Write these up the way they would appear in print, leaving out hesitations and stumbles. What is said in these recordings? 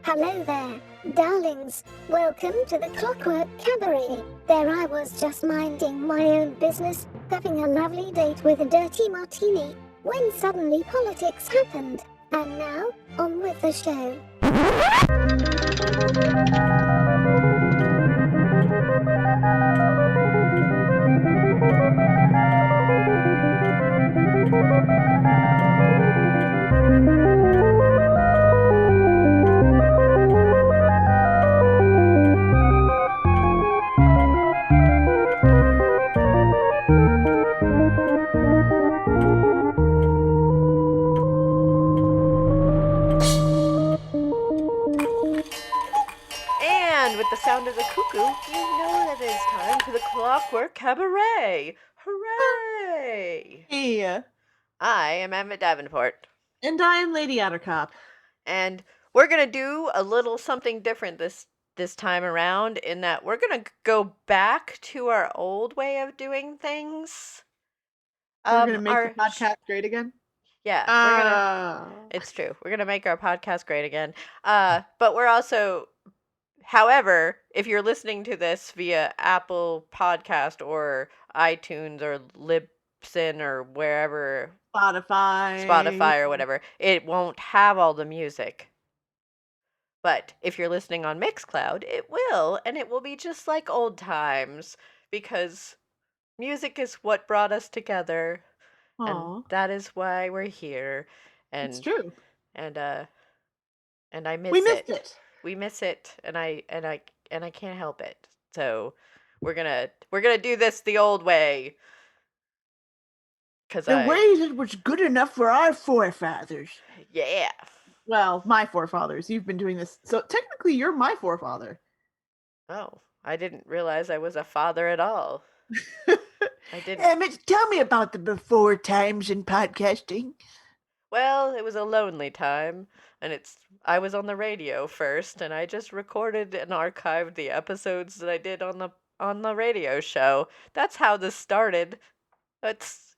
Hello there, darlings. Welcome to the Clockwork Cabaret. There I was just minding my own business, having a lovely date with a dirty martini, when suddenly politics happened. And now, on with the show. And with the sound of the cuckoo, you know that it is time for the Clockwork Cabaret. Hooray! Hey, I am Emmett Davenport, and I am Lady Attercop. and we're gonna do a little something different this time around. In that we're gonna go back to our old way of doing things. We're gonna make the podcast great again. Yeah, we're gonna. It's true. We're gonna make our podcast great again. But we're also. However, if you're listening to this via Apple Podcast or iTunes or Libsyn or wherever, Spotify or whatever, it won't have all the music. But if you're listening on Mixcloud, it will, and it will be just like old times, because music is what brought us together, and that is why we're here. And it's true. And I miss we missed it. We miss it, and I can't help it. So we're gonna do this the old way. The way that was good enough for our forefathers. Yeah. Well, my forefathers. You've been doing this, so technically you're my forefather. Oh, I didn't realize I was a father at all. I didn't. Emmett, tell me about the before times in podcasting. Well, it was a lonely time, and I was on the radio first, and I just recorded and archived the episodes that I did on the radio show. That's how this started. It's,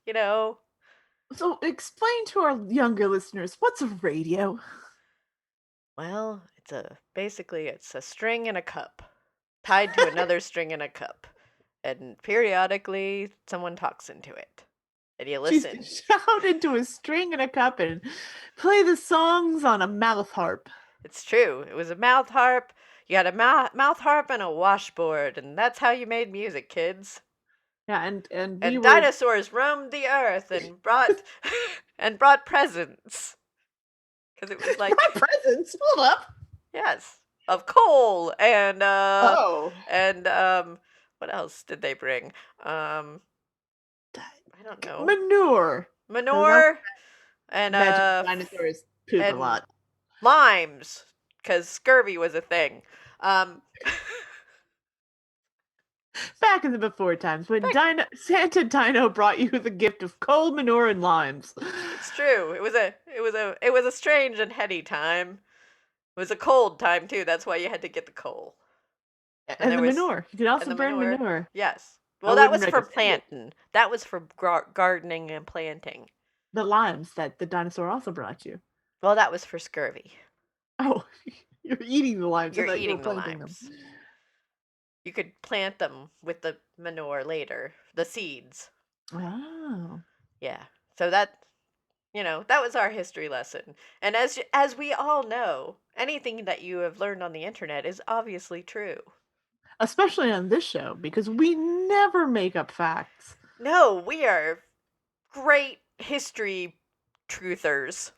So explain to our younger listeners, what's a radio? Well, basically it's a string in a cup, tied to another string in a cup, and periodically someone talks into it. And you listen. She's shout into a string in a cup and play the songs on a mouth harp. It's true. It was a mouth harp. You had a mouth harp and a washboard, and that's how you made music, kids. Yeah, and dinosaurs roamed the earth and brought presents. Because it was like brought presents. Hold up. Yes, of coal and and what else did they bring? I don't know. Manure, and dinosaurs poop a lot. Limes, because scurvy was a thing. Back in the before times, when Santa Dino brought you the gift of coal, manure, and limes. It's true. It was a strange and heady time. It was a cold time too. That's why you had to get the coal. And the manure. You could also burn manure. Yes. Well, that was for planting. That was for gardening and planting. The limes that the dinosaur also brought you. Well, that was for scurvy. Oh, you're eating the limes. You're eating the limes. Them. You could plant them with the manure later, the seeds. Oh. Yeah. So that was our history lesson. And as we all know, anything that you have learned on the internet is obviously true. Especially on this show, because we never make up facts. No, we are great history truthers.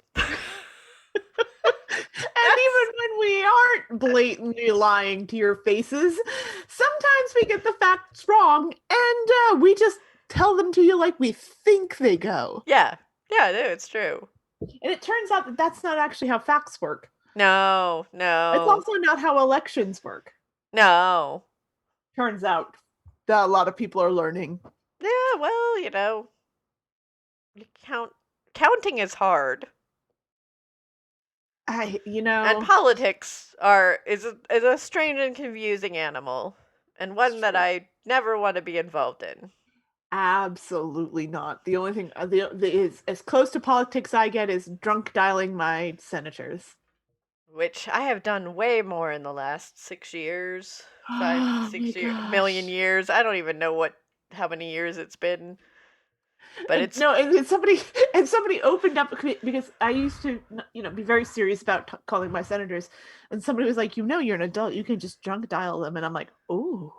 And even when we aren't blatantly lying to your faces, sometimes we get the facts wrong, and we just tell them to you like we think they go. Yeah, no, it's true. And it turns out that that's not actually how facts work. No. It's also not how elections work. No. Turns out that a lot of people are learning. Yeah, well, counting is hard. And politics is a strange and confusing animal, and one that I never want to be involved in. Absolutely not. The only thing is as close to politics I get is drunk dialing my senators. which I have done way more in the last 6 years, Oh my 6 years, million gosh. years. I don't even know how many years it's been, but And it's no, and somebody opened up because I used to, be very serious about calling my senators, and somebody was like, you're an adult, you can just drunk dial them, and I'm like, oh,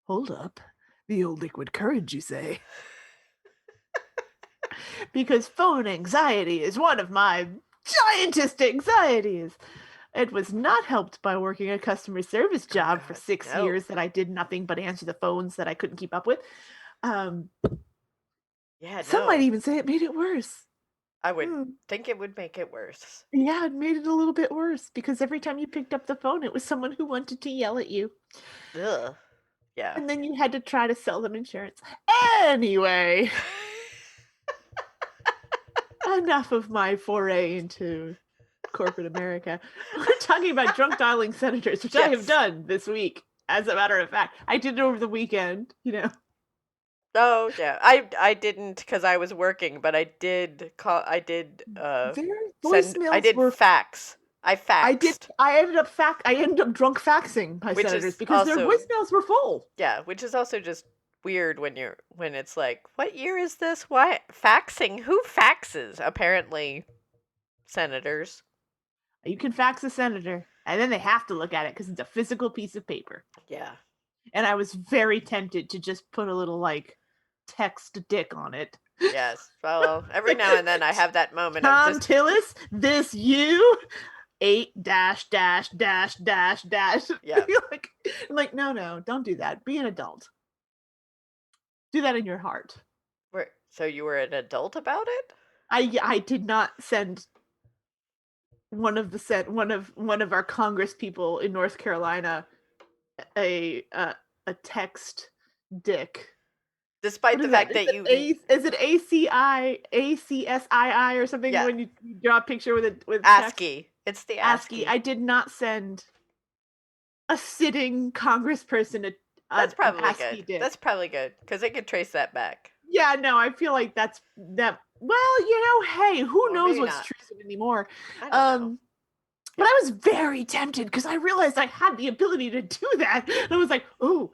hold up, the old liquid courage, you say? Because phone anxiety is one of my giantest anxieties. It was not helped by working a customer service oh job for god, 6 no. years that I did nothing but answer the phones that I couldn't keep up with. Um, Yeah, some might no. even say it made it worse. I would Hmm. think it would make it worse. Yeah, it made it a little bit worse because every time you picked up the phone, it was someone who wanted to yell at you. Ugh. Yeah. And then you had to try to sell them insurance. Anyway, enough of my foray into corporate America. We're talking about drunk dialing senators, which I have Yes. done this week. As a matter of fact, I did it over the weekend, Oh, yeah. I didn't because I was working, but I did call. Their Send. I voicemails did were fax. I faxed, I ended up drunk faxing my which senators is because their also voicemails were full. yeah, which is also just weird when it's like, what year is this? Why faxing? Who faxes? Apparently, senators. You can fax a senator, and then they have to look at it because it's a physical piece of paper. Yeah. And I was very tempted to just put a little text dick on it. Yes. Well, every now and then I have that moment of Tom just Tillis, this you 8 dash dash dash dash dash. yeah. I'm like, no, don't do that. Be an adult. Do that in your heart. So you were an adult about it? I did not send one of our Congress people in North Carolina a text dick. Despite What the is that? fact that Is it ACSII or something yeah, when you draw a picture with text? ASCII. It's the ASCII. ASCII. I did not send a sitting congressperson That's an probably ASCII good. dick. That's probably good because they could trace that back. Yeah, no, I feel like that's that. Well, hey, who Or knows maybe what's not. treason anymore? I don't know. Um, but I was very tempted because I realized I had the ability to do that. And I was like, oh,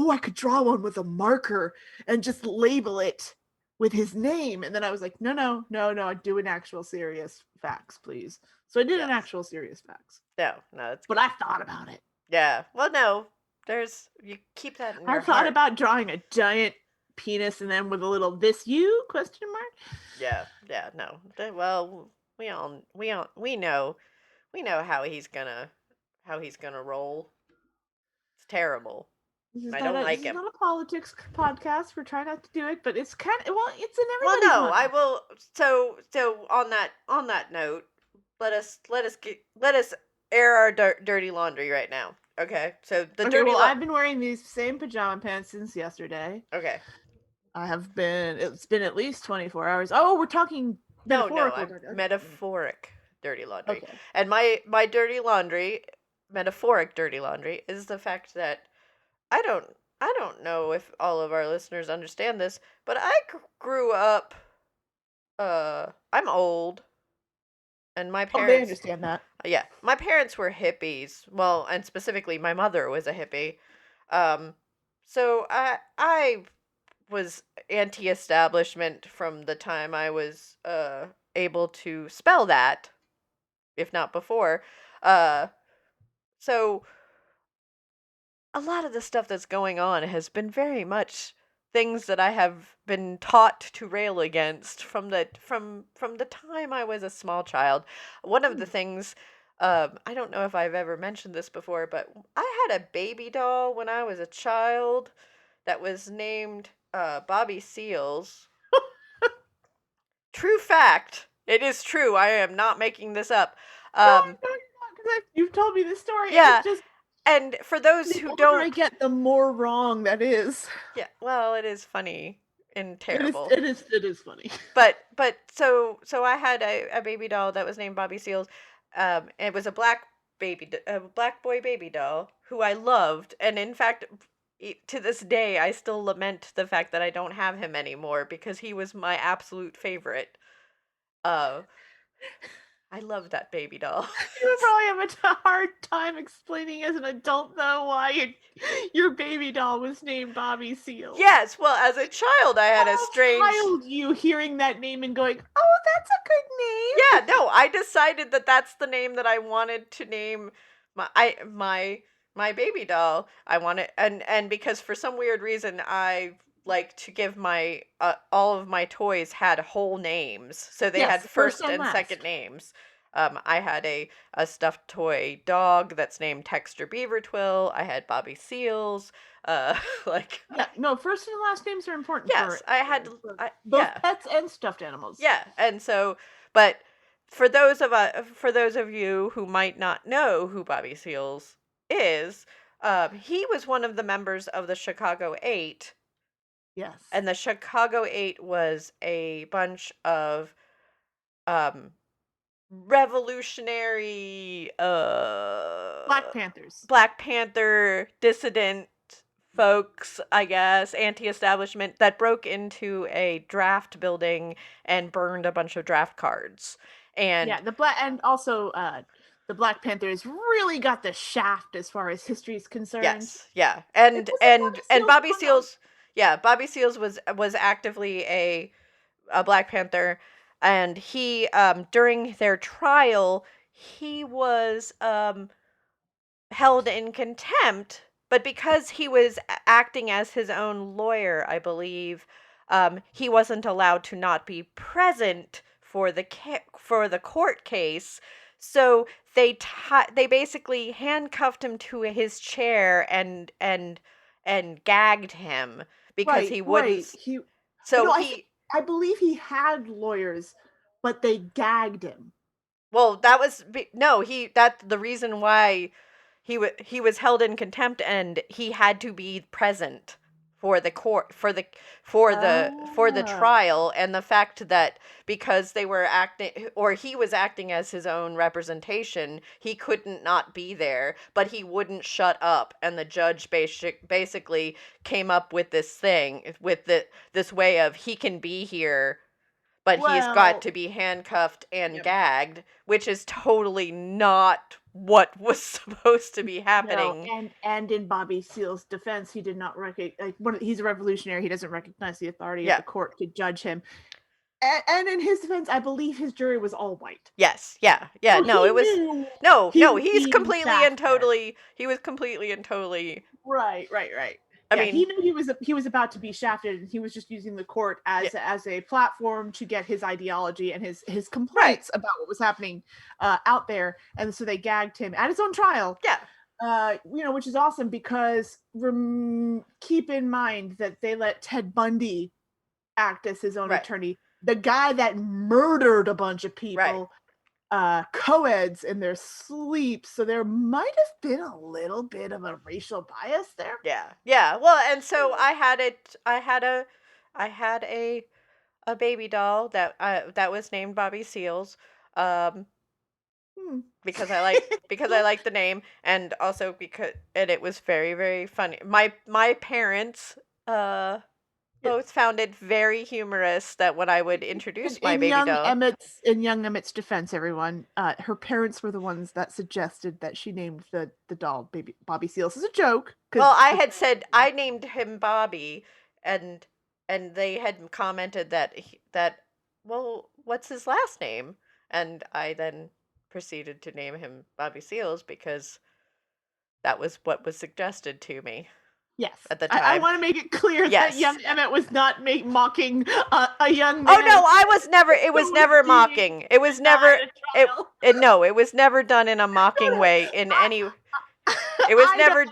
I could draw one with a marker and just label it with his name. And then I was like, no, do an actual serious fax, please. So I did an Yes. actual serious fax. No, it's But I thought about it. yeah. Well, no. You keep that in I your thought heart. about drawing a giant penis and then with a little "this you?" question mark. Yeah. Yeah. No. Well, we know how he's gonna roll. It's terrible. I don't This like is him. not a politics podcast. We're trying not to do it, but it's kind of it's in Well, everybody's no, I mind. will. So on that note, let us air our dirty laundry right now. Okay. So the Okay, dirty well, I've been wearing these same pajama pants since yesterday. Okay. It's been at least 24 hours. Oh, we're talking No, metaphorical. I'm metaphoric dirty laundry. Okay. And my dirty laundry, metaphoric dirty laundry, is the fact that I don't I don't know if all of our listeners understand this, but I grew up. I'm old, and my Oh, they parents. understand that. Yeah, my parents were hippies. Well, and specifically, my mother was a hippie. Um, so I was anti-establishment from the time I was able to spell that, if not before. Uh, so a lot of the stuff that's going on has been very much things that I have been taught to rail against from the time I was a small child. One of the things I don't know if I've ever mentioned this before, but I had a baby doll when I was a child that was named Bobby Seals. True fact. It is true. I am not making this up. No, you're not, because you've told me this story, and Yeah, it's just and for those the who older I don't, get, the more wrong that is. yeah, well, it is funny and It is. terrible. It is funny. But I had a baby doll that was named Bobby Seals. It was a black boy baby doll who I loved, and in fact, to this day, I still lament the fact that I don't have him anymore because he was my absolute favorite. Uh, I love that baby doll. You would probably have a hard time explaining as an adult, though, why your baby doll was named Bobby Seals. Yes, well, as a child, I had a strange... child you hearing that name and going, oh, that's a good name. Yeah, no, I decided that that's the name that I wanted to name my baby doll. I wanted, and because for some weird reason I like to give my all of my toys had whole names, so they had Yes, first first and and second last. names. I had a stuffed toy dog that's named Texter Beaver Twill. I had Bobby Seals. Like Yeah, no, first and last names are important yes, for I had both yeah. pets and stuffed animals. Yeah, and so, but for those of you who might not know who Bobby Seals is, he was one of the members of the Chicago Eight, Yes. and the Chicago Eight was a bunch of um, revolutionary Black Black Panther dissident folks, I guess, anti-establishment that broke into a draft building and burned a bunch of draft cards. And yeah, and also the Black Panthers really got the shaft as far as history is concerned. yes, yeah. And Bobby Seals, yeah, Bobby Seals was actively a Black Panther, and he during their trial he was held in contempt, but because he was acting as his own lawyer, I believe, he wasn't allowed to not be present for the court case. So they basically handcuffed him to his chair and gagged him because he wouldn't. I believe he had lawyers, but they gagged him. Well, that was that's the reason why he was held in contempt, and he had to be present for the court for the trial, and the fact that because they were acting, or he was acting as his own representation, he couldn't not be there, but he wouldn't shut up, and the judge basically came up with this way of he can be here, but he's got to be handcuffed and gagged, which is totally not what was supposed to be happening. No, and in Bobby Seals' defense, he did not recognize. He's a revolutionary. He doesn't recognize the authority of the court to judge him. And in his defense, I believe his jury was all white. Yes, yeah. So no, it was he's completely and totally. He was completely and totally right. I mean, he knew he was about to be shafted, and he was just using the court as a platform to get his ideology and his complaints about what was happening out there, and so they gagged him at his own trial. Yeah, which is awesome because keep in mind that they let Ted Bundy act as his own attorney, the guy that murdered a bunch of people. Co-eds in their sleep, so there might have been a little bit of a racial bias there. Yeah. Well, and so I had a baby doll that was named Bobby Seals, because I like the name, and also and it was very, very funny. My parents both found it very humorous that when I would introduce my baby doll. In young Emmett's defense, everyone, her parents were the ones that suggested that she named the doll Bobby Seals as a joke. Well, I had said I named him Bobby, and they had commented that well, what's his last name? And I then proceeded to name him Bobby Seals because that was what was suggested to me. Yes, at the time. I want to make it clear that young Emmett was not mocking a young man. Oh no, I was never. It was never mocking. It was never. It was never done in a mocking way. It was never.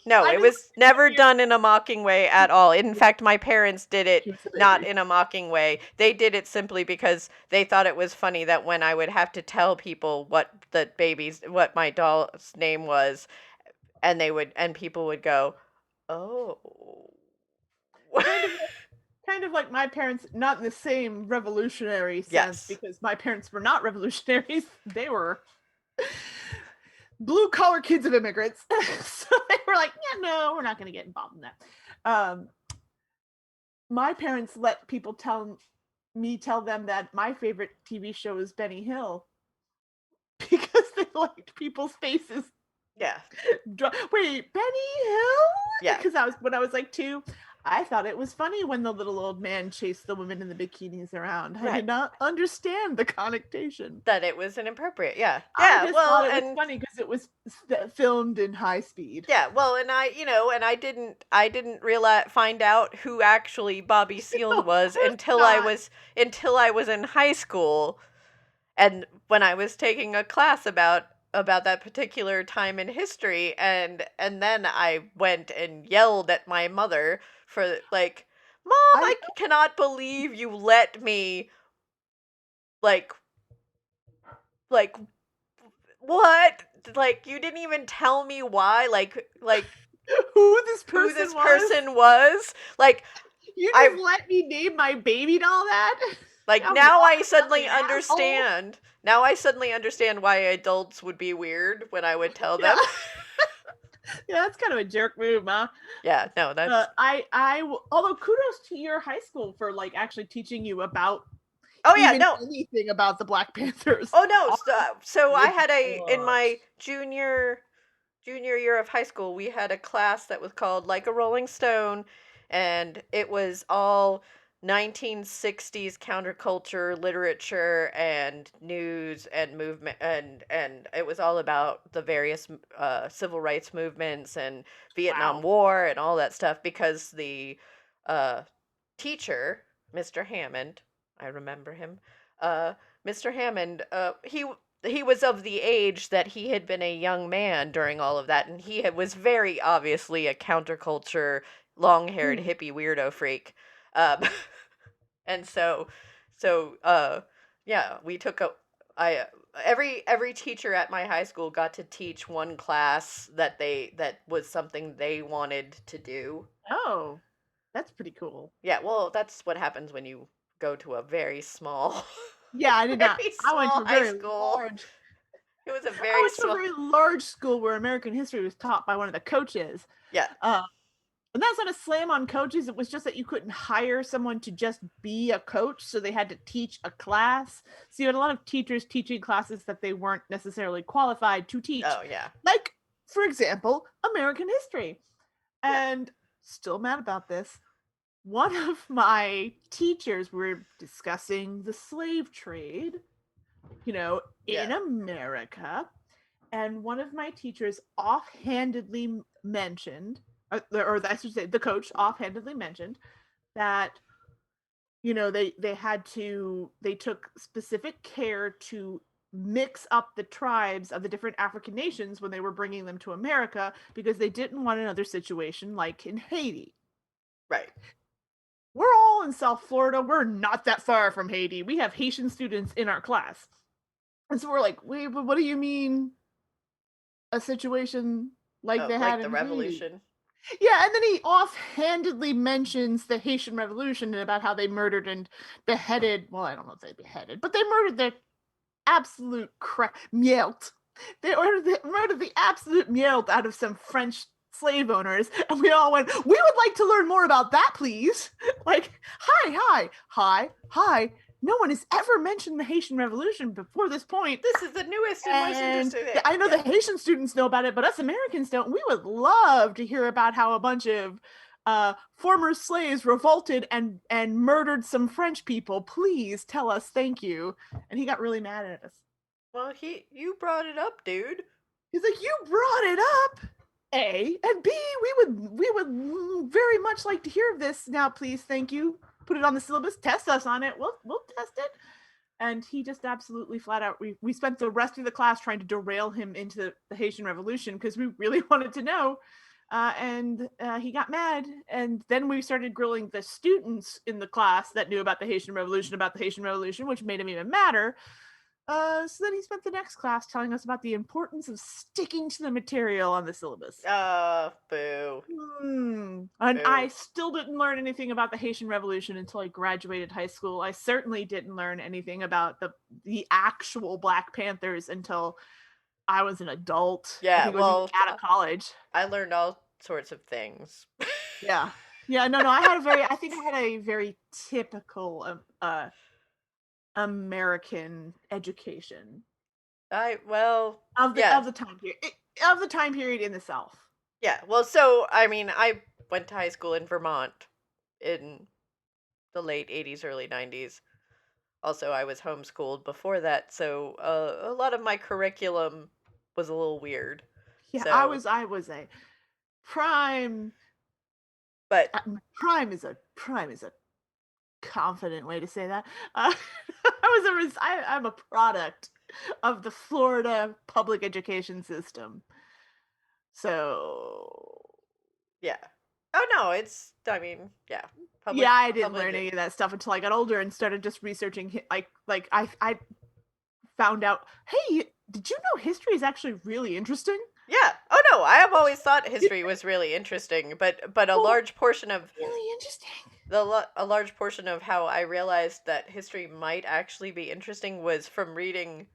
No, it was never done in a mocking way at all. In fact, my parents did it not in a mocking way. They did it simply because they thought it was funny that when I would have to tell people what my doll's name was, and people would go, "Oh." Kind of like my parents, not in the same revolutionary sense, because my parents were not revolutionaries. They were blue-collar kids of immigrants. So they were like, yeah, no, we're not going to get involved in that. My parents let people tell them that my favorite TV show is Benny Hill. like people's faces. Yeah. Wait, Benny Hill? Yeah. Because when I was like 2, I thought it was funny when the little old man chased the women in the bikinis around. I Right. did not understand the connotation. That it was inappropriate. Yeah. I Yeah. just Well, thought it was and funny because it was filmed in high speed. yeah. Well, and I didn't find out who actually Bobby Seale was until I was in high school, and when I was taking a class about that particular time in history, and then I went and yelled at my mother for like, Mom, I cannot believe you let me like what? Like, you didn't even tell me why, like who this who person this was? person was. Like, You just let me name my baby doll that? like, now I suddenly understand. Now I suddenly understand why adults would be weird when I would tell them. Yeah, that's kind of a jerk move, huh? Yeah, no, that's. Although kudos to your high school for like actually teaching you about. Oh yeah, no. Anything about the Black Panthers. Oh no, so I had in my junior year of high school, we had a class that was called Like a Rolling Stone, and it was all 1960s counterculture literature and news and movement, and it was all about the various civil rights movements and Vietnam War and all that stuff, because the teacher, Mr. Hammond, I remember him, Mr. Hammond, he was of the age that he had been a young man during all of that, and he was very obviously a counterculture, long-haired hippie weirdo freak. And yeah, we took every teacher at my high school got to teach one class that was something they wanted to do. Oh, that's pretty cool. Yeah, well, that's what happens when you go to a very small. Yeah, I did not. I went to a very large. It was a very I went to a very large school where American history was taught by one of the coaches. Yeah. And that's not a slam on coaches. It was just that you couldn't hire someone to just be a coach, so they had to teach a class. So you had a lot of teachers teaching classes that they weren't necessarily qualified to teach. Oh, yeah. Like, for example, American history. And still mad about this. One of my teachers were discussing the slave trade, in America. And one of my teachers offhandedly mentioned, or I should say the coach offhandedly mentioned that, they took specific care to mix up the tribes of the different African nations when they were bringing them to America, because they didn't want another situation like in Haiti. Right. We're all in South Florida. We're not that far from Haiti. We have Haitian students in our class. And so we're like, wait, but what do you mean a situation like they had in the Revolution? Haiti? Yeah, and then he offhandedly mentions the Haitian Revolution and about how they murdered and beheaded, well, I don't know if they beheaded, but they murdered the absolute mielt. They murdered the absolute mielt out of some French slave owners, and we all went, we would like to learn more about that, please. Like, hi. No one has ever mentioned the Haitian Revolution before this point. This is the newest and most interesting thing. I know the Haitian students know about it, but us Americans don't. We would love to hear about how a bunch of former slaves revolted and murdered some French people. Please tell us, thank you. And he got really mad at us. Well, you brought it up, dude. He's like, you brought it up. A, and B, we would very much like to hear of this now, please, thank you. Put it on the syllabus, test us on it, we'll test it. And he just absolutely flat out, we spent the rest of the class trying to derail him into the Haitian Revolution because we really wanted to know. And he got mad, and then we started grilling the students in the class that knew about the Haitian Revolution, which made him even madder. So then he spent the next class telling us about the importance of sticking to the material on the syllabus. Boo. And I still didn't learn anything about the Haitian Revolution until I graduated high school. I certainly didn't learn anything about the actual Black Panthers until I was an adult. Yeah, out of college. I learned all sorts of things. Yeah. No, I think I had a very typical American education. of the yeah. of the time period of the time period in the South. Yeah. Well, so I mean, I went to high school in Vermont in the late 80s, early 90s. Also, I was homeschooled before that, so a lot of my curriculum was a little weird. Yeah, So, I was a prime. but Prime is a confident way to say that. I'm a product of the Florida public education system. So yeah. Oh no, I mean, yeah. yeah, I didn't learn any of that stuff until I got older and started just researching. I found out, hey, did you know history is actually really interesting? Yeah. Oh no, I have always thought history was really interesting, but a large portion of really interesting. a large portion of how I realized that history might actually be interesting was from reading,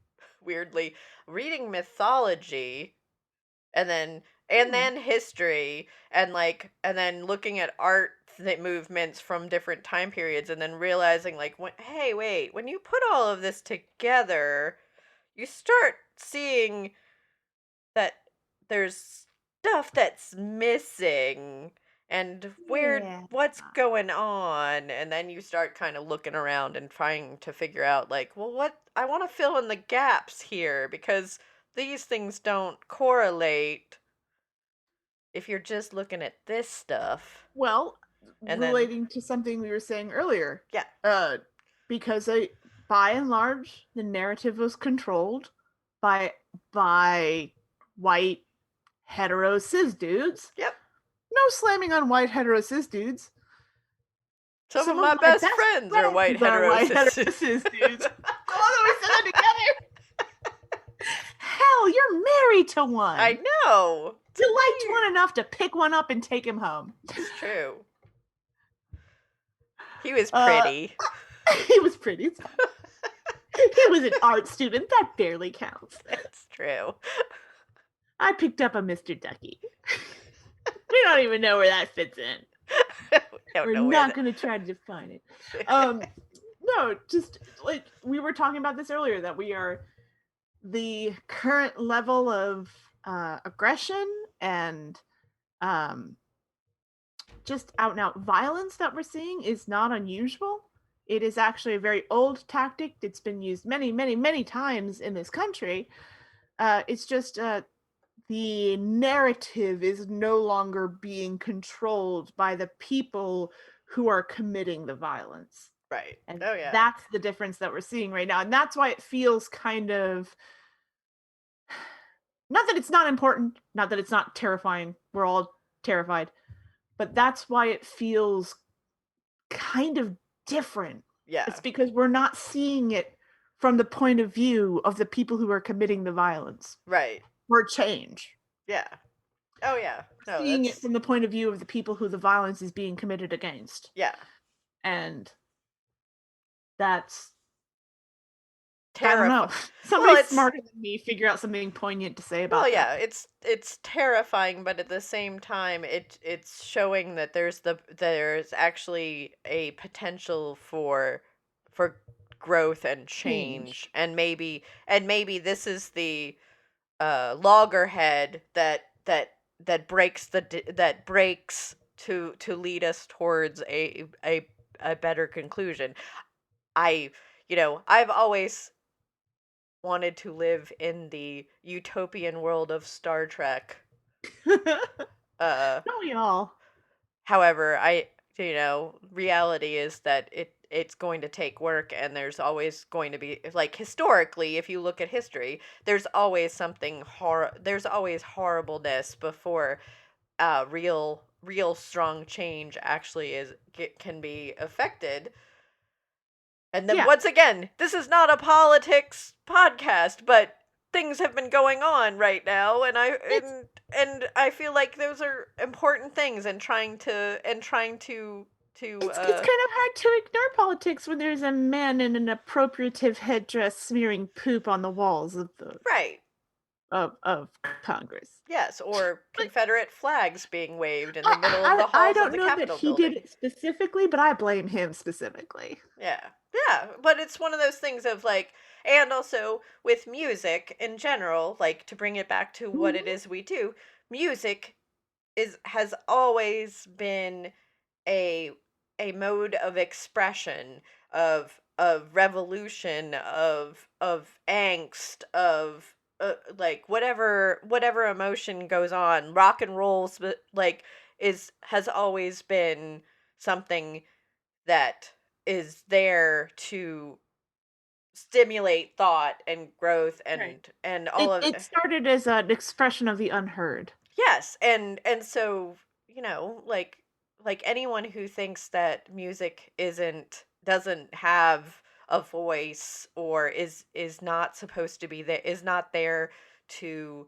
weirdly, reading mythology, and then history, and then looking at art movements from different time periods, and then realizing like, hey, wait, when you put all of this together, you start seeing that there's stuff that's missing and what's going on, and then you start kind of looking around and trying to figure out like, well, what I want to fill in the gaps here because these things don't correlate if you're just looking at this stuff. Well, And relating to something we were saying earlier. Yeah. Because by and large the narrative was controlled by white hetero cis dudes. Yep. No slamming on white hetero cis dudes. Some of my best friends are white hetero cis dudes. Come on, we said that together. Hell, you're married to one. I know. You liked one enough to pick one up and take him home. It's true. He was pretty. He was pretty. He was an art student. That barely counts. That's true. I picked up a Mr. Ducky. We don't even know where that fits in. We're not going to try to define it. No, just like we were talking about this earlier, that we are the current level of aggression and just out and out violence that we're seeing is not unusual. It is actually a very old tactic. It's been used many, many, many times in this country. It's just the narrative is no longer being controlled by the people who are committing the violence. Right. And yeah. That's the difference that we're seeing right now. And that's why it feels kind of, not that it's not important, not that it's not terrifying. We're all terrified. But that's why it feels kind of different. Yeah. It's because we're not seeing it from the point of view of the people who are committing the violence. Right. For change. Yeah. Oh, yeah. No, seeing it from the point of view of the people who the violence is being committed against. Yeah. And that's terrifying. I don't know. Somebody smarter than me figure out something poignant to say about that. Well, yeah, it's terrifying, but at the same time, it's showing that there's actually a potential for growth and change. And maybe this is the loggerhead that breaks to lead us towards a better conclusion. I've always wanted to live in the utopian world of Star Trek. Don't we all? However, reality is that it's going to take work, and there's always going to be, like, historically, if you look at history, there's always there's always horribleness before real strong change actually can be affected. And then once again, this is not a politics podcast, but things have been going on right now, and I feel like those are important things, and trying to it's kind of hard to ignore politics when there's a man in an appropriative headdress smearing poop on the walls of the of Congress. Yes, or Confederate flags being waved in the middle of the halls of the Capitol building. I don't know that he did it specifically, but I blame him specifically. Yeah, but it's one of those things of like, And also with music in general, like to bring it back to what it Mhm. is we do, music has always been a a mode of expression, of revolution, of angst, of like whatever emotion goes on. Rock and roll like is has always been something that is there to stimulate thought and growth Right. and all It of. it started as an expression of the unheard. Yes, and so, like anyone who thinks that music doesn't have a voice or is not supposed to be there, is not there to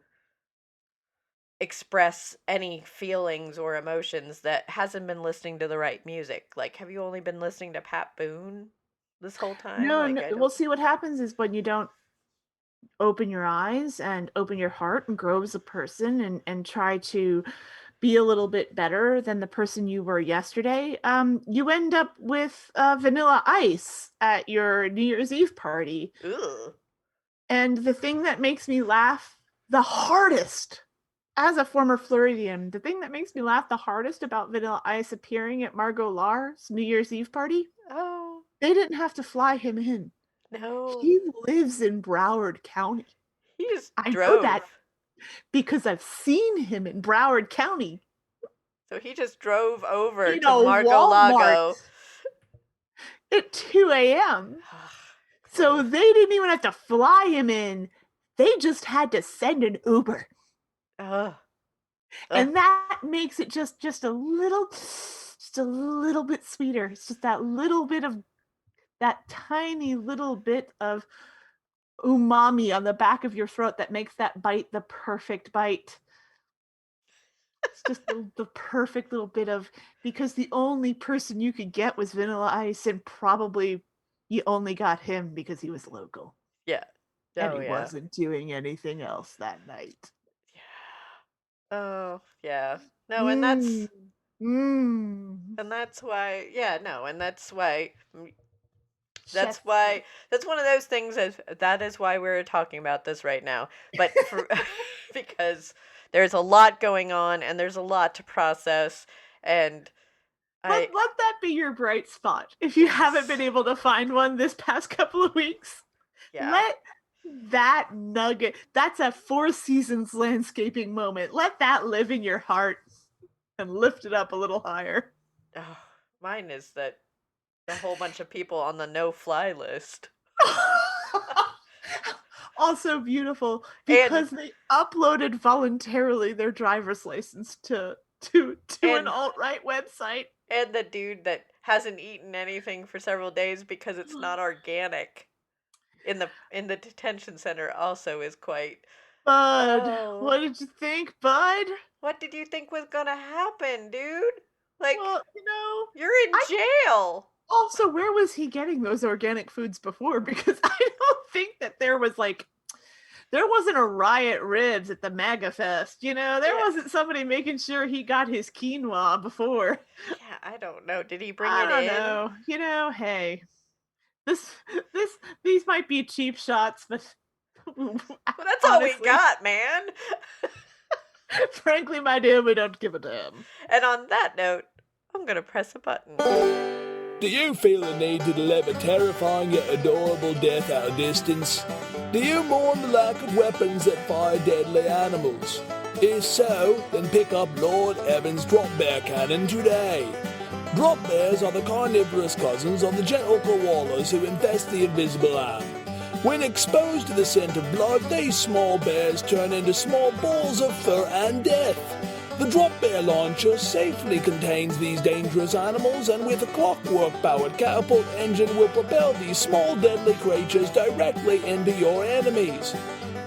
express any feelings or emotions, that hasn't been listening to the right music. Like, have you only been listening to Pat Boone this whole time? No, Like, no, I well, don't. see what happens is when you don't open your eyes and open your heart and grow as a person and try to be a little bit better than the person you were yesterday, you end up with Vanilla Ice at your New Year's Eve party. Ugh. And the thing that makes me laugh the hardest, as a former Floridian, the thing that makes me laugh the hardest about Vanilla Ice appearing at Margot Lars' New Year's Eve party, Oh, they didn't have to fly him in. no. He lives in Broward County. He just I know that drove. because I've seen him in Broward County So he just drove over in to a Margot Walmart Lago. at 2 a.m. So they didn't even have to fly him in. They just had to send an Uber. Ugh. And that makes it just a little bit sweeter. It's just that little bit of that tiny little bit of umami on the back of your throat that makes that bite the perfect bite. It's just the perfect little bit of, because the only person you could get was Vanilla Ice, and probably you only got him because he was local Yeah. and Oh, he yeah. wasn't doing anything else that night. Yeah. Oh, yeah. No, Mm. Mm. and that's why, yeah, no, and that's why, that's Chef's why, kiss. that's one of those things that is why we're talking about this right now. But for, because there's a lot going on and there's a lot to process, and I, Let that be your bright spot. If you haven't been yes, able to find one this past couple of weeks, yeah. let that nugget, that's a Four Seasons landscaping moment. Let that live in your heart and lift it up a little higher. Oh, mine is that a whole bunch of people on the no-fly list. Also beautiful And because they uploaded voluntarily their driver's license to an and alt-right website. and the dude that hasn't eaten anything for several days because it's not organic in the detention center also is quite. Bud, Oh, what did you think, Bud? what did you think was gonna happen, dude? Like, Well, you're in I jail. also, where was he getting those organic foods before? Because I don't think that there wasn't a riot ribs at the MAGA Fest. There Yeah. wasn't somebody making sure he got his quinoa before. Yeah, I don't know. Did he bring I it don't in? know. Hey, this this these might be cheap shots, but Well, that's all we honestly, got, man. frankly, my dear, we don't give a damn. And on that note, I'm gonna press a button. Do you feel the need to deliver terrifying yet adorable death at a distance? Do you mourn the lack of weapons that fire deadly animals? If so, then pick up Lord Evan's drop bear cannon today. Drop bears are the carnivorous cousins of the gentle koalas who infest the invisible ant. When exposed to the scent of blood, these small bears turn into small balls of fur and death. The drop bear launcher safely contains these dangerous animals, and with a clockwork-powered catapult engine will propel these small deadly creatures directly into your enemies.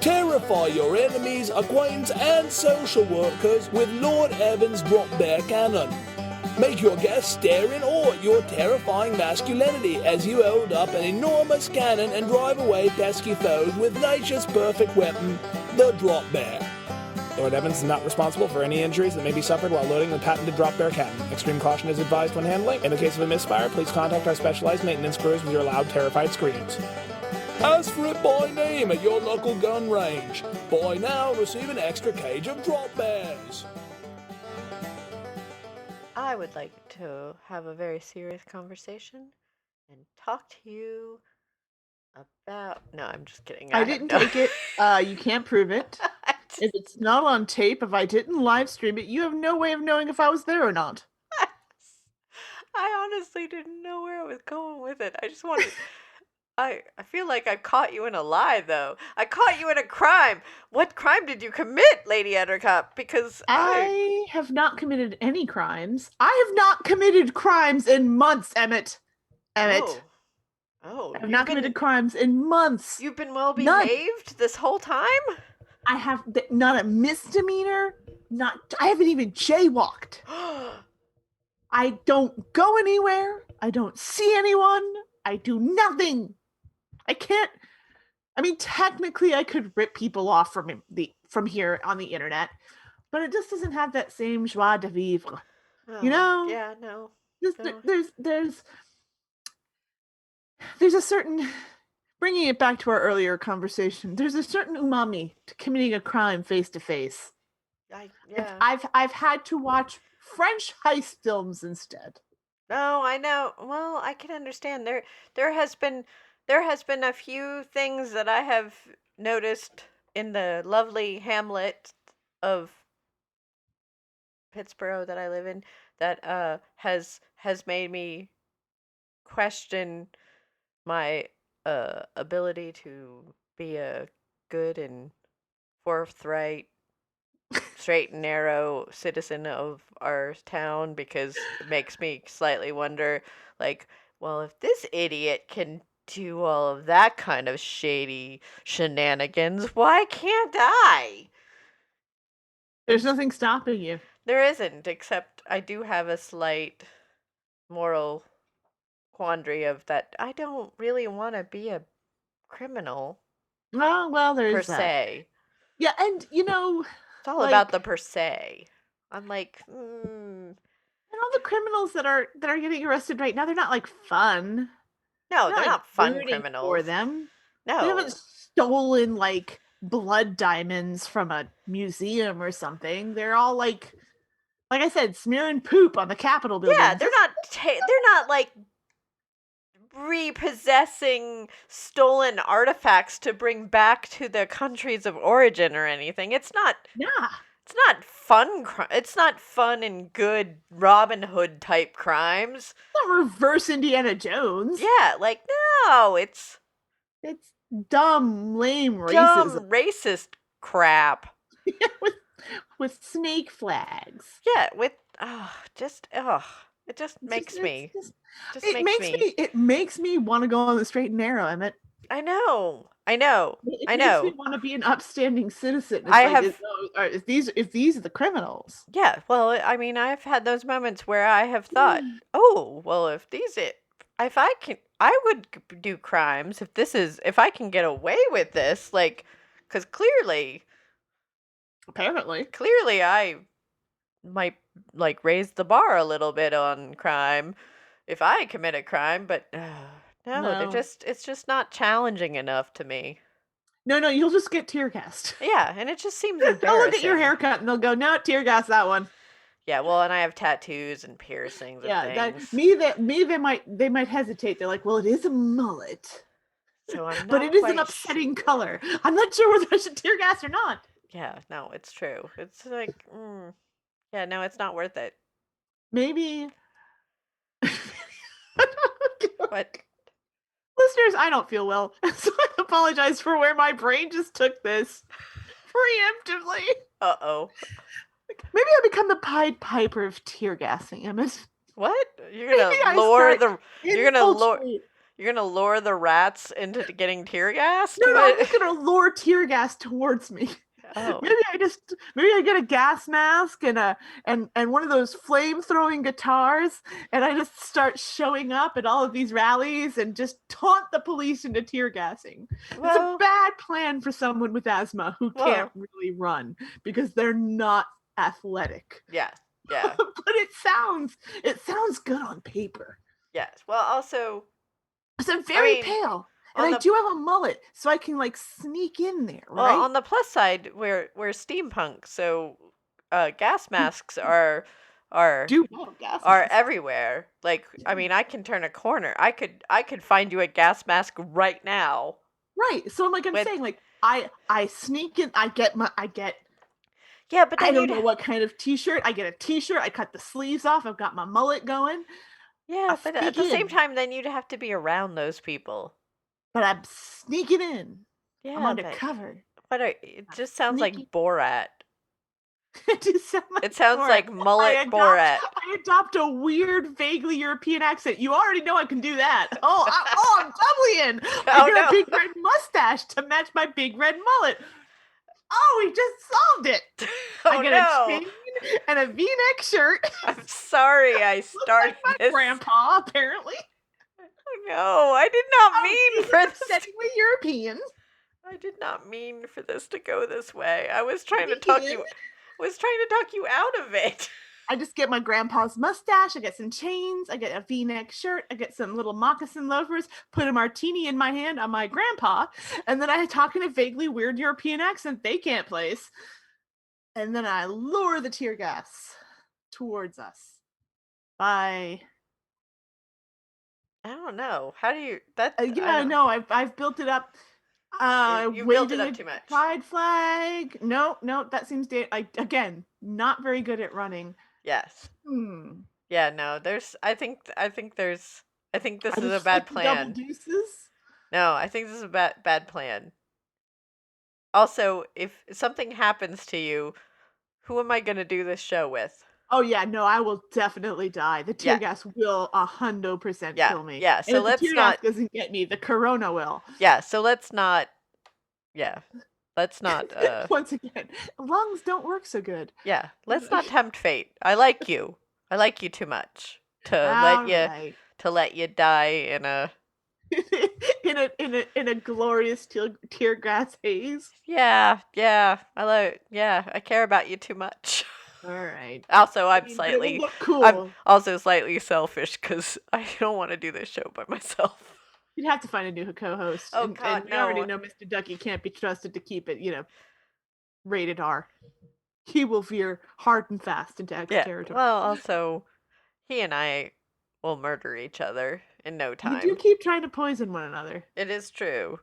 Terrify your enemies, acquaintance, and social workers with Lord Evan's drop bear cannon. Make your guests stare in awe at your terrifying masculinity as you hold up an enormous cannon and drive away pesky foes with nature's perfect weapon, the drop bear. Lord Evans is not responsible for any injuries that may be suffered while loading the patented drop bear cannon. Extreme caution is advised when handling. In the case of a misfire, please contact our specialized maintenance crews with your loud, terrified screams. Ask for it by name at your local gun range. Buy now and receive an extra cage of drop bears. I would like to have a very serious conversation and talk to you about... No, I'm just kidding. I didn't take it. You can't prove it. If it's not on tape, if I didn't live stream it, you have no way of knowing if I was there or not. I honestly didn't know where I was going with it. I just wanted... I feel like I caught you in a lie, though. I caught you in a crime. What crime did you commit, Lady Attercop? Because I have not committed any crimes. I have not committed crimes in months, Emmett. Oh, I have not committed crimes in months. You've been well behaved this whole time? I have not a misdemeanor. I haven't even jaywalked. I don't go anywhere. I don't see anyone. I do nothing. I can't. I mean, technically, I could rip people off from here on the internet, but it just doesn't have that same joie de vivre. Oh, You know? Yeah, no. There's a certain, bringing it back to our earlier conversation, there's a certain umami to committing a crime face to face. Yeah. I've had to watch French heist films instead. No, I know. Well, I can understand. There has been a few things that I have noticed in the lovely hamlet of Pittsburgh that I live in that has made me question my ability to be a good and forthright, straight and narrow citizen of our town, because it makes me slightly wonder, like, well, if this idiot can do all of that kind of shady shenanigans, why can't I? There's nothing stopping you. There isn't, except I do have a slight moral quandary of that I don't really want to be a criminal Oh, well, there's per that. se. Yeah, and It's all about the per se. I'm like, and all the criminals that are getting arrested right now, they're not like fun. no, You're they're not fun rooting criminals. for them. No, They haven't stolen like blood diamonds from a museum or something. They're all like I said, smearing poop on the Capitol building. yeah, they're not like repossessing stolen artifacts to bring back to their countries of origin or anything. It's not. Yeah. It's not fun. It's not fun and good Robin Hood type crimes. Not reverse Indiana Jones. Yeah, like no, it's dumb, lame racism. dumb racist crap. Yeah, with snake flags. Yeah, with it just makes me. It makes me want to go on the straight and narrow, Emmett. I know. It makes me want to be an upstanding citizen. If these are the criminals. Yeah, well, I mean, I've had those moments where I have thought, oh, well, if I would do crimes if I can get away with this, like, because clearly I might like raise the bar a little bit on crime if I commit a crime, but no, it's just not challenging enough to me. No, you'll just get tear gassed. Yeah, and it just seems embarrassing. They'll look at your haircut and they'll go, no, tear gas that one. Yeah, well, and I have tattoos and piercings and things. They might hesitate. They're like, well, it is a mullet. So I'm not but it is an quite upsetting color. I'm not sure whether I should tear gas or not. Yeah, no, it's true. It's like, yeah, no, it's not worth it. Maybe. But listeners, I don't feel well, so I apologize for where my brain just took this preemptively. Uh-oh. Maybe I become the Pied Piper of tear gassing, Emmett. What? You're gonna lure the rats into getting tear gassed? No, I'm just gonna lure tear gas towards me. Oh. Maybe I get a gas mask and one of those flame throwing guitars, and I just start showing up at all of these rallies and just taunt the police into tear gassing. It's a bad plan for someone with asthma who can't really run because they're not athletic. Yeah. But it sounds good on paper. Yes. Well, also, So very pale. And On I the do have a mullet, so I can like sneak in there, well, right? on the plus side, we're steampunk, so gas masks are Do have gas are mask. everywhere. Like, I mean, I can turn a corner. I could find you a gas mask right now. Right. So I'm With saying like I sneak in, I get yeah, but I then don't you'd know what kind of t-shirt. I get a t-shirt, I cut the sleeves off, I've got my mullet going. I yeah, but at sneak the same in, time, then you'd have to be around those people. but I'm sneaking in. I'm Yeah, but undercover. it I'm just sounds like sneaky. Borat. It just sounds It like sounds Borat. like mullet Borat. I adopt a weird, vaguely European accent. You already know I can do that. I'm doubly in. I Oh get a no! big red mustache to match my big red mullet. Oh, we just solved it. I Oh get a no! chain and a V-neck shirt. I'm sorry I Looks like started my this. grandpa, apparently. Oh no, I did not Oh, mean he's for this. upsetting with Europeans. I did not mean for this to go this way. I was trying to Sneak talk in. you was trying to talk you out of it. I just get my grandpa's mustache. I get some chains. I get a V-neck shirt. I get some little moccasin loafers. Put a martini in my hand on my grandpa, and then I talk in a vaguely weird European accent they can't place. And then I lure the tear gas towards us by I don't know. How do you that I yeah, don't no, I've built it up. you built it Waving up a too much. pride flag. No, that seems again not very good at running. Yes. Hmm. Yeah, no. I think this I is a just bad like the double plan. deuces. No, I think this is a bad plan. Also, if something happens to you, who am I going to do this show with? Oh yeah, no, I will definitely die. The tear Yeah. gas will 100% Yeah. kill me. Yeah. And So if the let's tear gas not doesn't get me, the corona will. Yeah, so let's not yeah. Let's not Once again, lungs don't work so good. yeah, let's not tempt fate. I like you. I like you too much to All right. let you die in a in a glorious tear gas haze. yeah, I care about you too much. All right. Also, I mean, but it will look cool. I'm also slightly selfish because I don't want to do this show by myself. You'd have to find a new co-host. Oh, and God, we already no. know Mr. Ducky can't be trusted to keep it, rated R. He will veer hard and fast into X Yeah. territory. Well, also, he and I will murder each other in no You time. do keep trying to poison one another. It is true.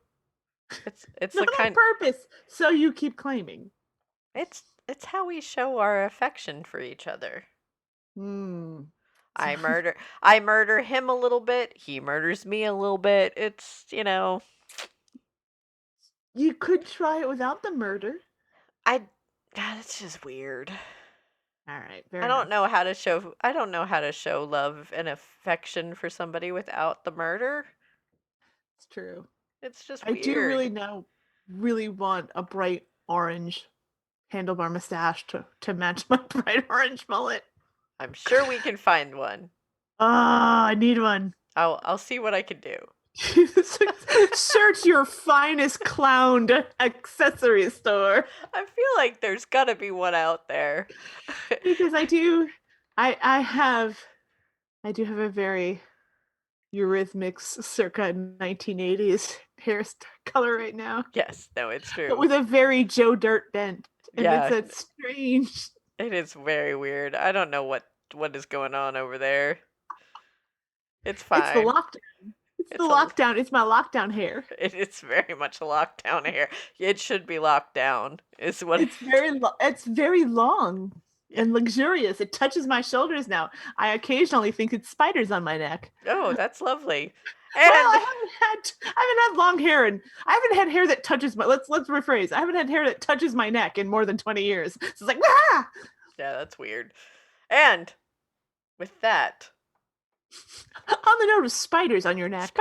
It's Not the on kind purpose, so you keep claiming. it's how we show our affection for each other. Hmm. I murder him a little bit, he murders me a little bit. It's, You could try it without the murder. God, it's just weird. All right, I don't know how to show love and affection for somebody without the murder. It's true. It's just I weird. do really want a bright orange handlebar mustache to match my bright orange mullet. I'm sure we can find one. I need one. I'll see what I can do. Search your finest clowned accessory store. I feel like there's gotta be one out there. Because I do have a very Eurythmics circa 1980s hair color right now. Yes, no, it's true. But with a very Joe Dirt bent. And Yeah. it's that strange. It is very weird. I don't know what is going on over there. It's fine. It's the lockdown. It's the lockdown. It's my lockdown hair. It's very much a lockdown hair. It should be locked down. Is what It's very long and luxurious. It touches my shoulders now. I occasionally think it's spiders on my neck. Oh, that's lovely. Well, I haven't had long hair, and I haven't had hair that touches my. Let's rephrase. I haven't had hair that touches my neck in more than 20 years. So it's like, ah! Yeah, that's weird. And with that, on the note of spiders on your neck,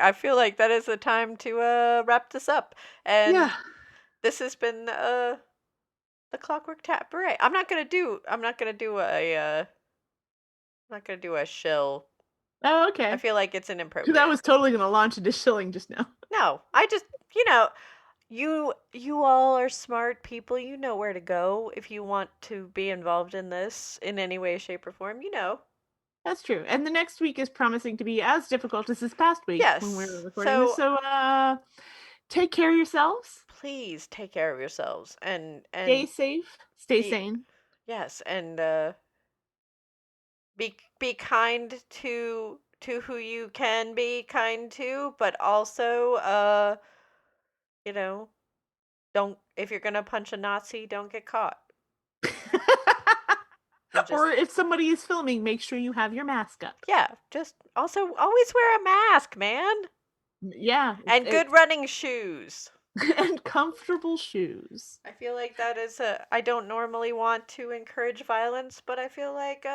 I feel like that is the time to wrap this up. And yeah, this has been the Clockwork Cabaret. I'm not gonna do a shill. Oh, okay. I feel like it's inappropriate. That was totally going to launch into shilling just now. No, I just, you all are smart people. You know where to go if you want to be involved in this in any way, shape, or form. That's true. And the next week is promising to be as difficult as this past week Yes. when we were recording this. So take care of yourselves. Please take care of yourselves and Stay safe. Stay be- sane. Yes, and be kind to who you can be kind to, but also don't, if you're gonna punch a Nazi, don't get caught. Or if somebody is filming, make sure you have your mask up. Yeah, just also always wear a mask, man. Yeah. And good running shoes. And comfortable shoes. I feel like that is I don't normally want to encourage violence, but I feel like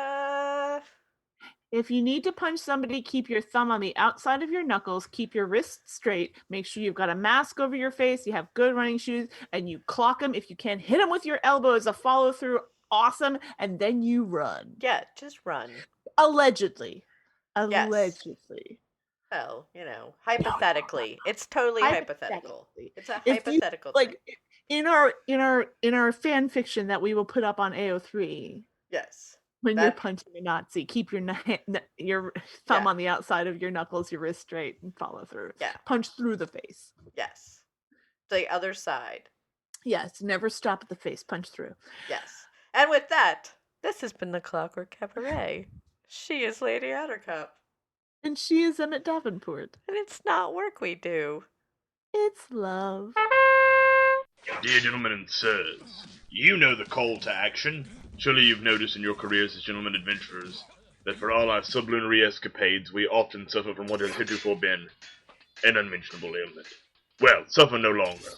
If you need to punch somebody, keep your thumb on the outside of your knuckles, keep your wrists straight, make sure you've got a mask over your face, you have good running shoes, and you clock them. If you can, hit them with your elbow as a follow through. Awesome. And then you run. Yeah, just run. Allegedly. Yes. Allegedly. Well, hypothetically. It's totally hypothetical. It's a hypothetical thing. Like in our fan fiction that we will put up on AO3. Yes. When you're punching a Nazi, keep your thumb on the outside of your knuckles, your wrist straight, and follow through. Yeah. Punch through the face. Yes. The other side. Yes. Never stop at the face. Punch through. Yes. And with that, this has been the Clockwork Cabaret. She is Lady Attercop. And she is Emmett Davenport. And it's not work we do. It's love. Dear gentlemen and sirs, you know the call to action. Surely you've noticed in your careers as gentlemen adventurers that for all our sublunary escapades we often suffer from what has heretofore been an unmentionable ailment. Well, suffer no longer.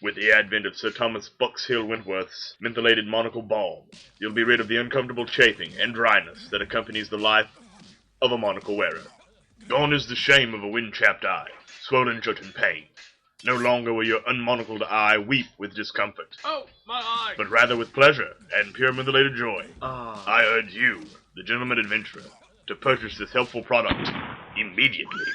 With the advent of Sir Thomas Buckshill Wentworth's mentholated monocle balm, you'll be rid of the uncomfortable chafing and dryness that accompanies the life of a monocle wearer. Gone is the shame of a wind-chapped eye, swollen shut in pain. No longer will your unmonocled eye weep with discomfort. Oh, my eye! But rather with pleasure and pure mentholated joy. I urge you, the gentleman adventurer, to purchase this helpful product immediately.